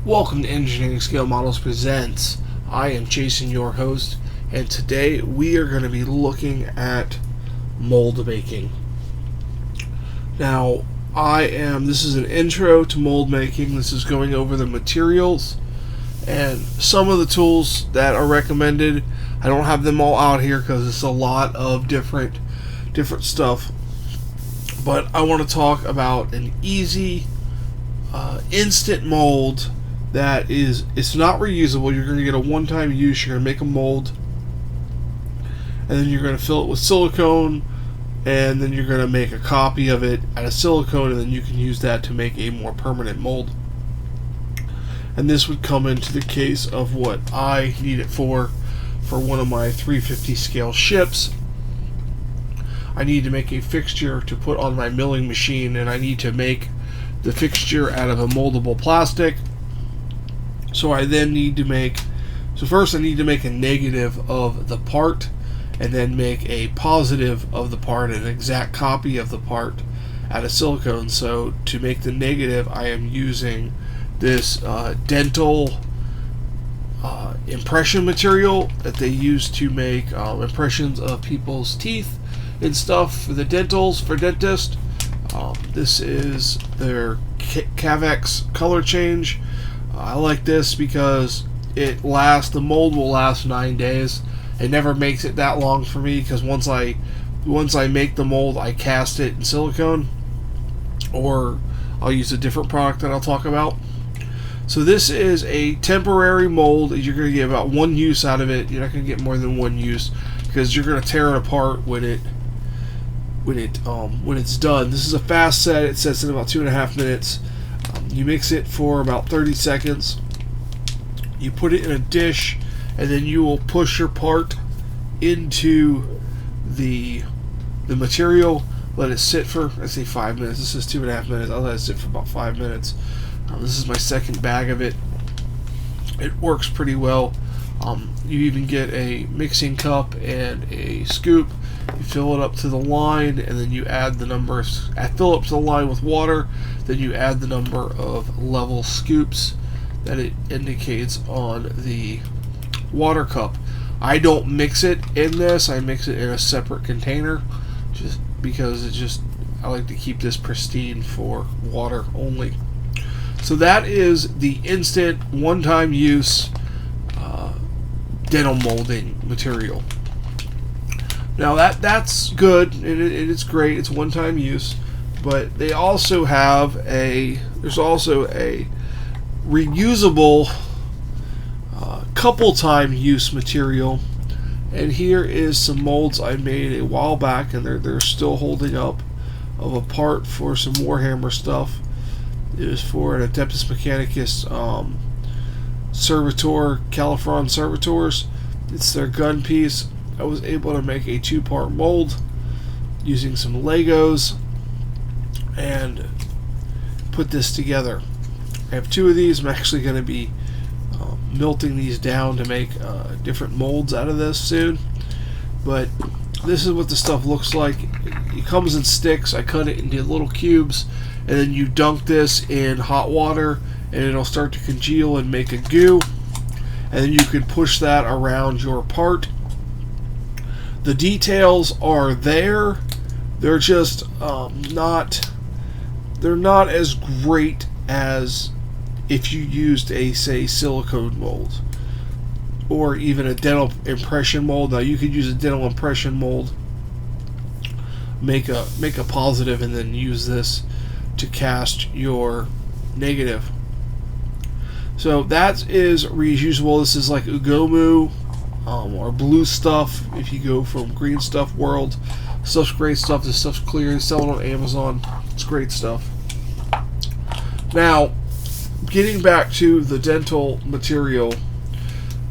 Welcome to Engineering Scale Models Presents. I am Jason, your host, and today we are going to be looking at mold making. Now, this is an intro to mold making. This is going over the materials and some of the tools that are recommended. I don't have them all out here because it's a lot of different stuff, but I want to talk about an easy, instant mold that it's not reusable. You're going to get a one-time use. You're going to make a mold, and then you're going to fill it with silicone, and then you're going to make a copy of it out of silicone, and then you can use that to make a more permanent mold. And this would come into the case of what I need it for one of my 350 scale ships. I need to make a fixture to put on my milling machine, and I need to make the fixture out of a moldable plastic. So I then need to make, first I need to make a negative of the part, and then make a positive of the part, an exact copy of the part out of silicone. So to make the negative, I am using this dental impression material that they use to make impressions of people's teeth and stuff for the dentals, for dentists. This is their Cavex color change. I like this because the mold will last 9 days. It never makes it that long for me because once I make the mold, I cast it in silicone, or I'll use a different product that I'll talk about. So this is a temporary mold. You're going to get about one use out of it. You're not going to get more than one use because you're going to tear it apart when it's done. This is a fast set. It sets in about 2.5 minutes. You mix it for about 30 seconds. You put it in a dish, and then you will push your part into the material. Let it sit for, I say 5 minutes. This is 2.5 minutes. I'll let it sit for about 5 minutes. This is my second bag of it. It works pretty well. You even get a mixing cup and a scoop. You fill it up to the line, and then you add the numbers. Fill up to the line with water, then you add the number of level scoops that it indicates on the water cup. I don't mix it in this. I mix it in a separate container, just because I like to keep this pristine for water only. So that is the instant, one-time use dental molding material. Now that's good, and it's great. It's one-time use, but they also have there's also a reusable couple-time use material. And here is some molds I made a while back, and they're still holding up, of a part for some Warhammer stuff. It was for an Adeptus Mechanicus Servitor, Califron Servitors. It's their gun piece. I was able to make a 2-part mold using some Legos and put this together. I have 2 of these. I'm actually going to be melting these down to make different molds out of this soon. But this is what the stuff looks like. It comes in sticks. I cut it into little cubes, and then you dunk this in hot water, and it'll start to congeal and make a goo, and then you can push that around your part. The details are there. They're just not as great as if you used a, say, silicone mold or even a dental impression mold. Now you could use a dental impression mold, make a positive, and then use this to cast your negative. So that is reusable. This is like Ugomu or blue stuff. If you go from green stuff world, stuff's great stuff. This stuff's clear. They sell it on Amazon. It's great stuff. Now, getting back to the dental material,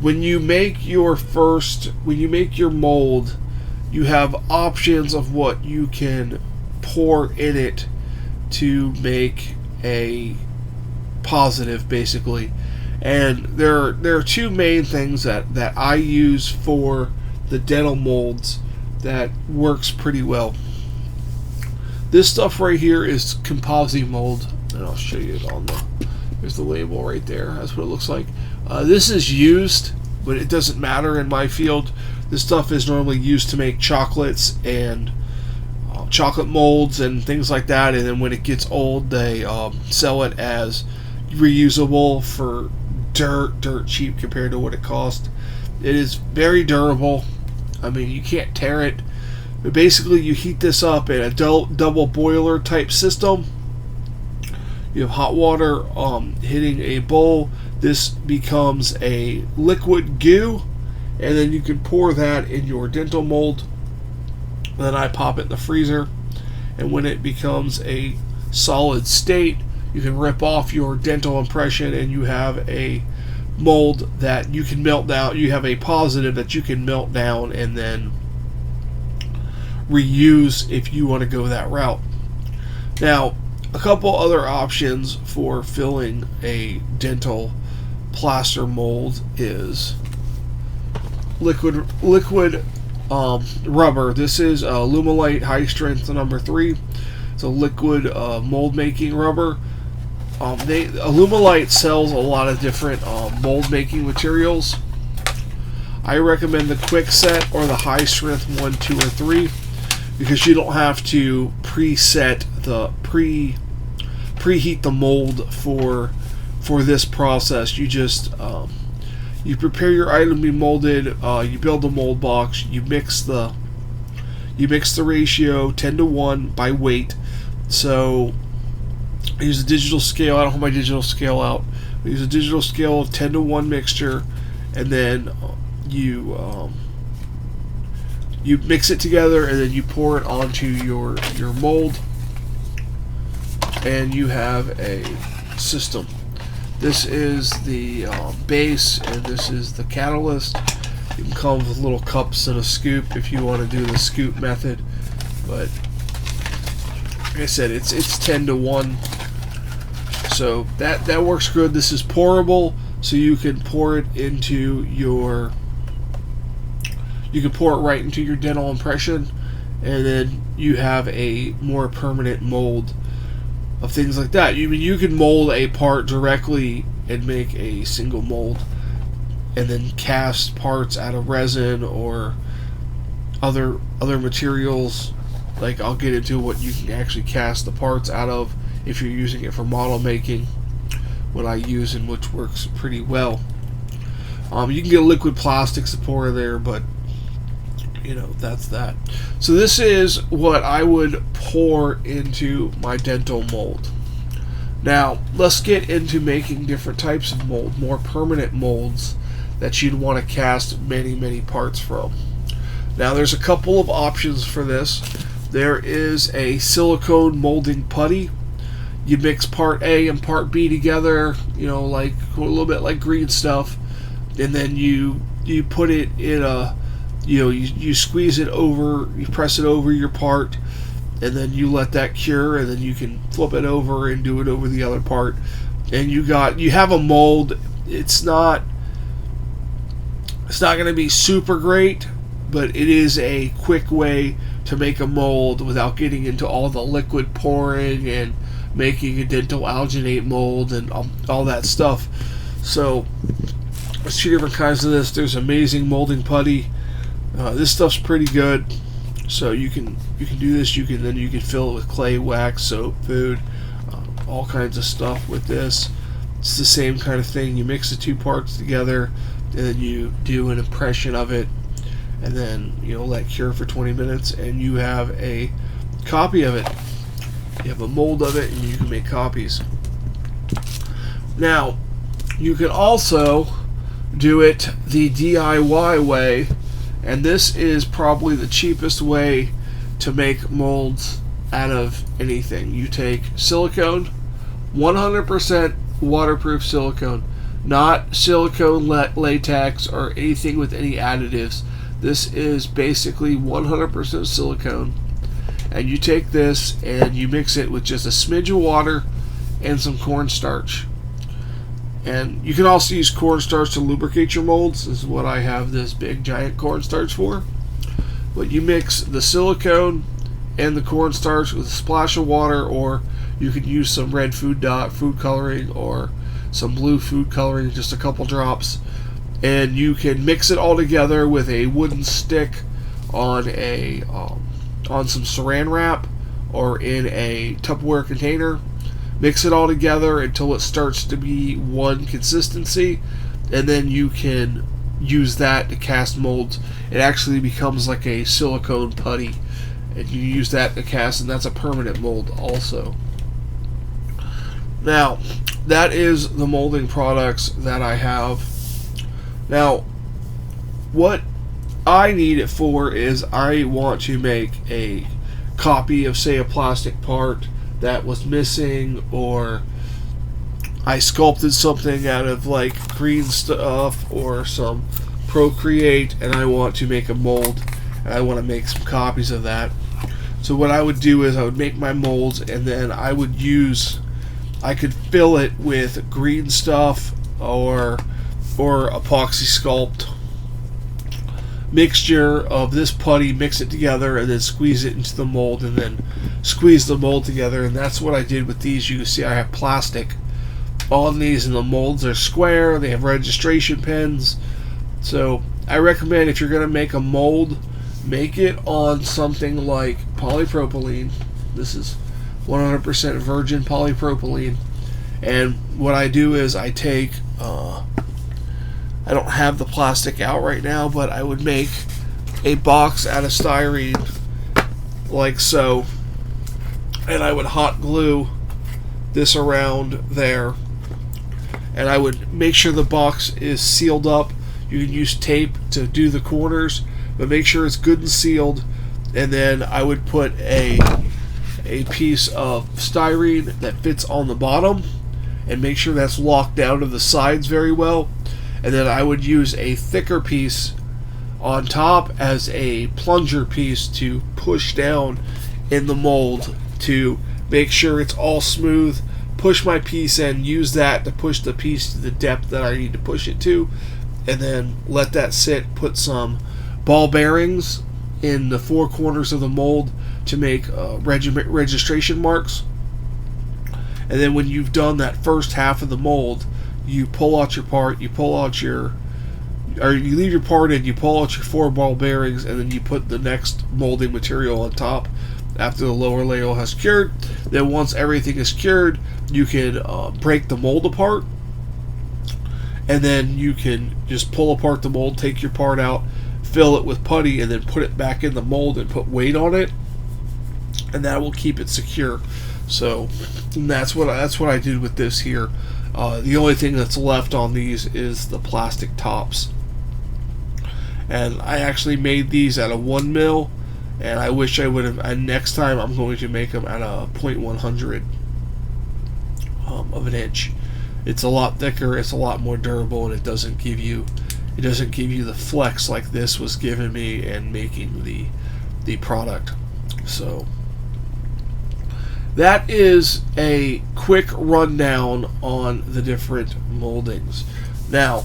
when you make your mold, you have options of what you can pour in it to make a positive, basically. And there are 2 main things that I use for the dental molds that works pretty well. This stuff right here is composite mold, and I'll show you it on the There's the label right there. That's what it looks like. This is used, but it doesn't matter in my field. This stuff is normally used to make chocolates and chocolate molds and things like that, and then when it gets old, they sell it as reusable for dirt cheap compared to what it cost. It is very durable. I mean, you can't tear it. But basically, you heat this up in a double boiler type system. You have hot water hitting a bowl. This becomes a liquid goo, and then you can pour that in your dental mold. Then I pop it in the freezer, and when it becomes a solid state, you can rip off your dental impression, and you have a mold that you can melt down. You have a positive that you can melt down and then reuse if you want to go that route. Now, a couple other options for filling a dental plaster mold is liquid rubber. This is Lumelite High Strength number 3. It's a liquid mold making rubber. Lumelite sells a lot of different mold making materials. I recommend the Quick Set or the High Strength 1, 2, or 3 because you don't have to preheat the mold for this process. You just you prepare your item to be molded. You build the mold box. You mix the ratio 10:1 by weight. So I use a digital scale. I don't have my digital scale out. I use a digital scale of 10:1 mixture, and then you mix it together, and then you pour it onto your mold, and you have a system. This is the base, and this is the catalyst. You can come with little cups and a scoop if you want to do the scoop method, but like I said, it's 10:1, so that works good. This is pourable, so you can pour it into your. You can pour it right into your dental impression, and then you have a more permanent mold of things like that. You can mold a part directly and make a single mold, and then cast parts out of resin or other materials. Like, I'll get into what you can actually cast the parts out of if you're using it for model making, what I use and which works pretty well. You can get liquid plastics to pour in there, but that's that. So this is what I would pour into my dental mold. Now, let's get into making different types of mold, more permanent molds that you'd want to cast many parts from. Now, there's a couple of options for this. There is a silicone molding putty. You mix part A and part B together, like a little bit like green stuff, and then you put it in a you squeeze it over, you press it over your part, and then you let that cure, and then you can flip it over and do it over the other part, and you have a mold. It's not going to be super great, but it is a quick way to make a mold without getting into all the liquid pouring and making a dental alginate mold and all that stuff. So there's 2 different kinds of this. There's amazing molding putty. This stuff's pretty good, so you can do this. You can fill it with clay, wax, soap, food, all kinds of stuff with this. It's the same kind of thing. You mix the 2 parts together, and then you do an impression of it, and then let cure for 20 minutes, and you have a copy of it. You have a mold of it, and you can make copies. Now, you can also do it the DIY way. And this is probably the cheapest way to make molds out of anything. You take silicone, 100% waterproof silicone, not silicone latex or anything with any additives. This is basically 100% silicone. And you take this and you mix it with just a smidge of water and some cornstarch. And you can also use cornstarch to lubricate your molds. This is what I have this big giant cornstarch for. But you mix the silicone and the cornstarch with a splash of water, or you can use some red food coloring or some blue food coloring, just a couple drops, and you can mix it all together with a wooden stick on on some saran wrap or in a Tupperware container. Mix it all together until it starts to be one consistency, and then you can use that to cast molds. It actually becomes like a silicone putty, and you use that to cast, and that's a permanent mold also. Now, that is the molding products that I have. Now, what I need it for is I want to make a copy of, say, a plastic part that was missing, or I sculpted something out of like green stuff or some Procreate, and I want to make a mold, and I want to make some copies of that. So what I would do is I would make my molds, and then I could fill it with green stuff or epoxy sculpt mixture of this putty, mix it together, and then squeeze it into the mold, and then squeeze the mold together. And that's what I did with these. You can see I have plastic on these, and the molds are square. They have registration pins. So I recommend, if you're going to make a mold, make it on something like polypropylene. This is 100% virgin polypropylene. And what I do is I take, I don't have the plastic out right now, but I would make a box out of styrene like so, and I would hot glue this around there, and I would make sure the box is sealed up. You can use tape to do the corners, but make sure it's good and sealed. And then I would put a piece of styrene that fits on the bottom, and make sure that's locked down to the sides very well. And then I would use a thicker piece on top as a plunger piece to push down in the mold to make sure it's all smooth. Push my piece in, use that to push the piece to the depth that I need to push it to, and then let that sit. Put some ball bearings in the four corners of the mold to make registration marks. And then when you've done that first half of the mold, you pull out your part, you leave your part in, you pull out your four ball bearings, and then you put the next molding material on top after the lower layer has cured. Then once everything is cured, you can break the mold apart, and then you can just pull apart the mold, take your part out, fill it with putty, and then put it back in the mold and put weight on it, and that will keep it secure. So that's what I did with this here. The only thing that's left on these is the plastic tops, and I actually made these at a 1 mil, and I wish I would have. And next time I'm going to make them at a 0.100 of an inch. It's a lot thicker, it's a lot more durable, and it doesn't give you the flex like this was giving me in making the product. So that is a quick rundown on the different moldings. Now,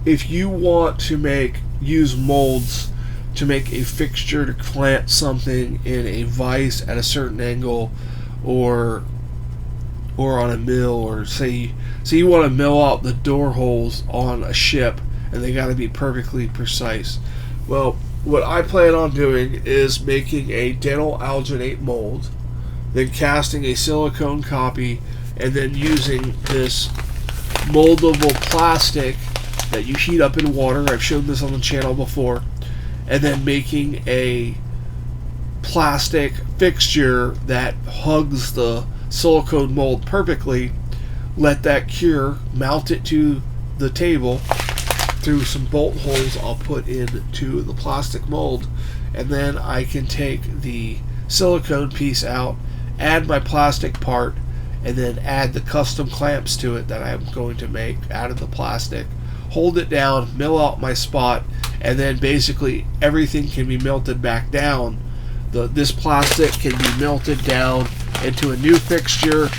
if you want to use molds to make a fixture to clamp something in a vise at a certain angle, or on a mill, or say you want to mill out the door holes on a ship, and they got to be perfectly precise. Well, what I plan on doing is making a dental alginate mold, then casting a silicone copy, and then using this moldable plastic that you heat up in water. I've shown this on the channel before. And then making a plastic fixture that hugs the silicone mold perfectly. Let that cure, mount it to the table through some bolt holes I'll put into the plastic mold, and then I can take the silicone piece out, add my plastic part, and then add the custom clamps to it that I'm going to make out of the plastic. Hold it down, mill out my spot, and then basically everything can be melted back down. This plastic can be melted down into a new fixture.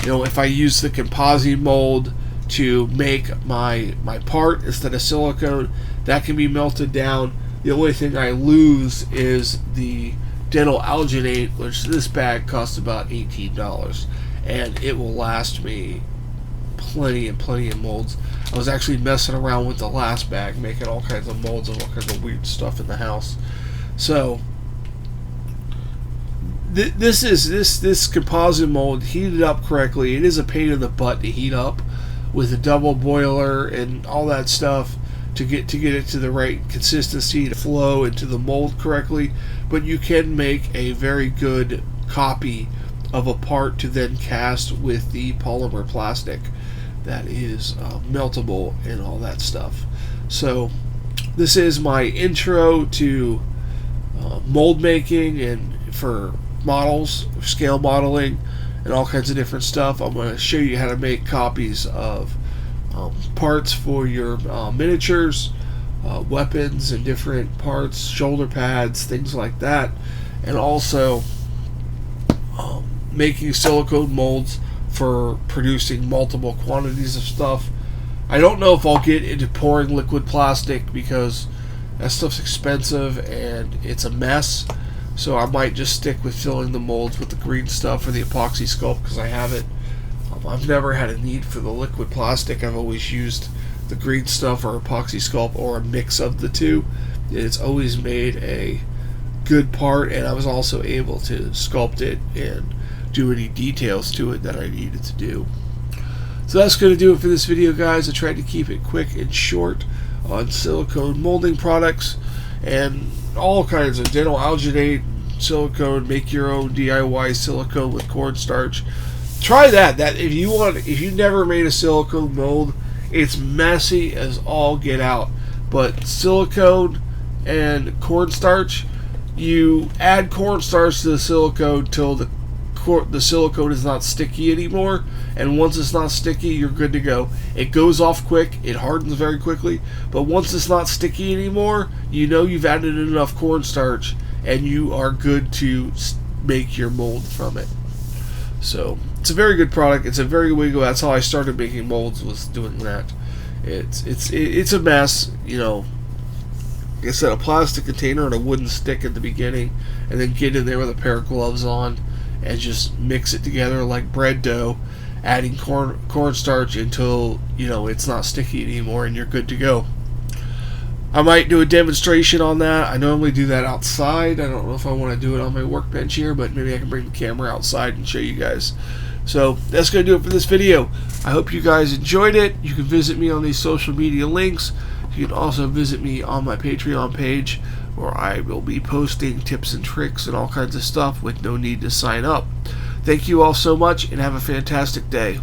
You know, if I use the composite mold to make my part instead of silicone, that can be melted down. The only thing I lose is the dental alginate, which this bag costs about $18, and it will last me plenty and plenty of molds. I was actually messing around with the last bag, making all kinds of molds and all kinds of weird stuff in the house. So this composite mold, heated up correctly, it is a pain in the butt to heat up with a double boiler and all that stuff to get it to the right consistency to flow into the mold correctly. But you can make a very good copy of a part to then cast with the polymer plastic that is meltable and all that stuff. So this is my intro to mold making and for models, scale modeling, and all kinds of different stuff. I'm going to show you how to make copies of parts for your miniatures, weapons and different parts, shoulder pads, things like that, and also making silicone molds for producing multiple quantities of stuff. I don't know if I'll get into pouring liquid plastic because that stuff's expensive and it's a mess. So I might just stick with filling the molds with the green stuff or the epoxy sculpt because I have it. I've never had a need for the liquid plastic. I've always used the green stuff or epoxy sculpt or a mix of the two. It's always made a good part, and I was also able to sculpt it and do any details to it that I needed to do. So that's going to do it for this video, guys. I tried to keep it quick and short on silicone molding products and all kinds of dental alginate, silicone, make your own DIY silicone with cornstarch. Try that. If you never made a silicone mold, it's messy as all get out. But silicone and cornstarch, you add cornstarch to the silicone till the silicone is not sticky anymore, and once it's not sticky, you're good to go. It goes off quick, it hardens very quickly, but once it's not sticky anymore, you know you've added enough cornstarch and you are good to make your mold from it. So it's a very good product. It's a very good way to go. That's how I started making molds, was doing that. It's a mess, you know. Like I said, a plastic container and a wooden stick at the beginning, and then get in there with a pair of gloves on and just mix it together like bread dough, adding cornstarch until, you know, it's not sticky anymore and you're good to go. I might do a demonstration on that. I normally do that outside. I don't know if I want to do it on my workbench here, but maybe I can bring the camera outside and show you guys. So that's going to do it for this video. I hope you guys enjoyed it. You can visit me on these social media links. You can also visit me on my Patreon page, where I will be posting tips and tricks and all kinds of stuff with no need to sign up. Thank you all so much, and have a fantastic day.